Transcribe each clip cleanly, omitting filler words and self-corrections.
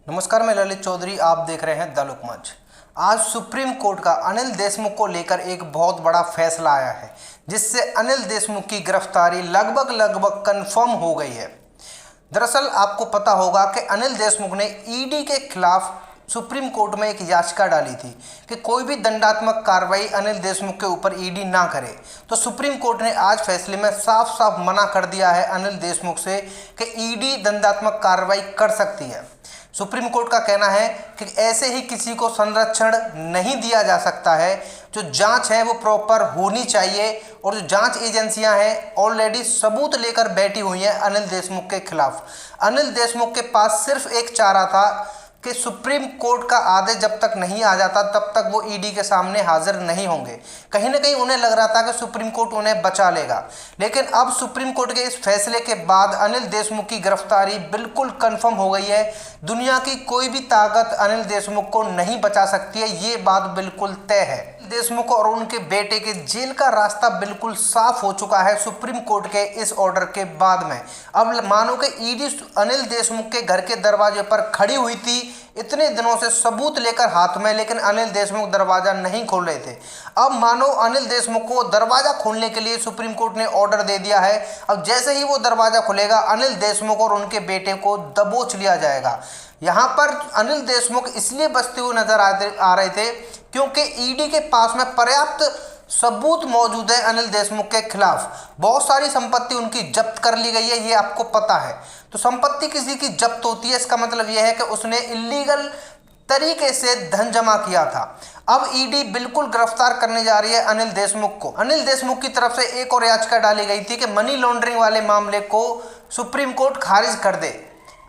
नमस्कार, मैं ललित चौधरी। आप देख रहे हैं द लोकमंच। आज सुप्रीम कोर्ट का अनिल देशमुख को लेकर एक बहुत बड़ा फैसला आया है, जिससे अनिल देशमुख की गिरफ्तारी लगभग कंफर्म हो गई है। दरअसल आपको पता होगा कि अनिल देशमुख ने ईडी के खिलाफ सुप्रीम कोर्ट में एक याचिका डाली थी कि कोई भी दंडात्मक कार्रवाई अनिल देशमुख के ऊपर ईडी ना करे। तो सुप्रीम कोर्ट ने आज फैसले में साफ साफ मना कर दिया है अनिल देशमुख से कि ईडी दंडात्मक कार्रवाई कर सकती है। सुप्रीम कोर्ट का कहना है कि ऐसे ही किसी को संरक्षण नहीं दिया जा सकता है। जो जांच है वो प्रॉपर होनी चाहिए और जो जांच एजेंसियां हैं ऑलरेडी सबूत लेकर बैठी हुई हैं अनिल देशमुख के खिलाफ। अनिल देशमुख के पास सिर्फ एक चारा था कि सुप्रीम कोर्ट का आदेश जब तक नहीं आ जाता तब तक वो ईडी के सामने हाजिर नहीं होंगे। कहीं ना कहीं उन्हें लग रहा था कि सुप्रीम कोर्ट उन्हें बचा लेगा, लेकिन अब सुप्रीम कोर्ट के इस फैसले के बाद अनिल देशमुख की गिरफ्तारी बिल्कुल कंफर्म हो गई है। दुनिया की कोई भी ताकत अनिल देशमुख को नहीं बचा सकती है, ये बात बिल्कुल तय है। देशमुख और उनके बेटे के जेल का रास्ता बिल्कुल साफ हो चुका है सुप्रीम कोर्ट के इस ऑर्डर के बाद में। अब मानो कि ईडी अनिल देशमुख के घर के दरवाजे पर खड़ी हुई थी इतने दिनों से सबूत लेकर हाथ में, लेकिन अनिल देशमुख दरवाजा नहीं खोल रहे थे। अब मानो अनिल देशमुख को दरवाजा खोलने के लिए सुप्रीम कोर्ट ने ऑर्डर दे दिया है। अब जैसे ही वो दरवाजा खुलेगा अनिल देशमुख और उनके बेटे को दबोच लिया जाएगा। यहाँ पर अनिल देशमुख इसलिए बचते हुए नजर आ रहे थे क्योंकि ईडी के पास में पर्याप्त सबूत मौजूद है अनिल देशमुख के खिलाफ। बहुत सारी संपत्ति उनकी जब्त कर ली गई है, ये आपको पता है। तो संपत्ति किसी की जब्त होती है, इसका मतलब यह है कि उसने इलीगल तरीके से धन जमा किया था। अब ईडी बिल्कुल गिरफ्तार करने जा रही है अनिल देशमुख को। अनिल देशमुख की तरफ से एक और याचिका डाली गई थी कि मनी लॉन्ड्रिंग वाले मामले को सुप्रीम कोर्ट खारिज कर दे।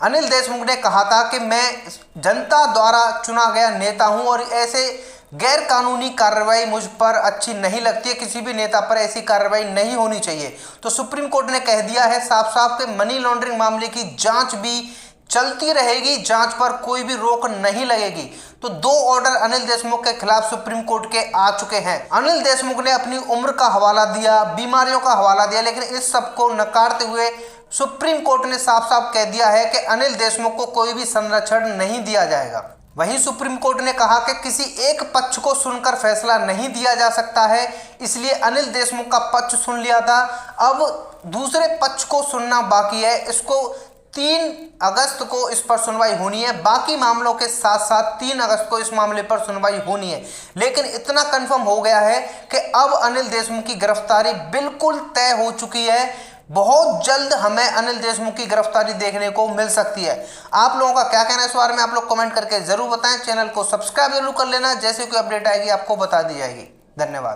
अनिल देशमुख ने कहा था कि मैं जनता द्वारा चुना गया नेता हूं और ऐसे गैर कानूनी कार्रवाई मुझ पर अच्छी नहीं लगती है, किसी भी नेता पर ऐसी कार्रवाई नहीं होनी चाहिए। तो सुप्रीम कोर्ट ने कह दिया है साफ साफ कि मनी लॉन्ड्रिंग मामले की जांच भी चलती रहेगी, जांच पर कोई भी रोक नहीं लगेगी। तो दो ऑर्डर अनिल देशमुख के खिलाफ सुप्रीम कोर्ट के आ चुके हैं। अनिल देशमुख ने अपनी उम्र का हवाला दिया, बीमारियों का हवाला दिया, लेकिन इस सब को नकारते हुए सुप्रीम कोर्ट ने साफ साफ कह दिया है कि अनिल देशमुख को कोई भी संरक्षण नहीं दिया जाएगा। वहीं सुप्रीम कोर्ट ने कहा कि किसी एक पक्ष को सुनकर फैसला नहीं दिया जा सकता है, इसलिए अनिल देशमुख का पक्ष सुन लिया था। अब दूसरे पक्ष को सुनना बाकी है। इसको 3 अगस्त को इस पर सुनवाई होनी है। बाकी मामलों के साथ साथ 3 अगस्त को इस मामले पर सुनवाई होनी है। लेकिन इतना कंफर्म हो गया है कि अब अनिल देशमुख की गिरफ्तारी बिल्कुल तय हो चुकी है। बहुत जल्द हमें अनिल देशमुख की गिरफ्तारी देखने को मिल सकती है। आप लोगों का क्या कहना है इस बारे में आप लोग कमेंट करके जरूर बताएं। चैनल को सब्सक्राइब जरूर कर लेना, जैसे कोई अपडेट आएगी आपको बता दी जाएगी। धन्यवाद।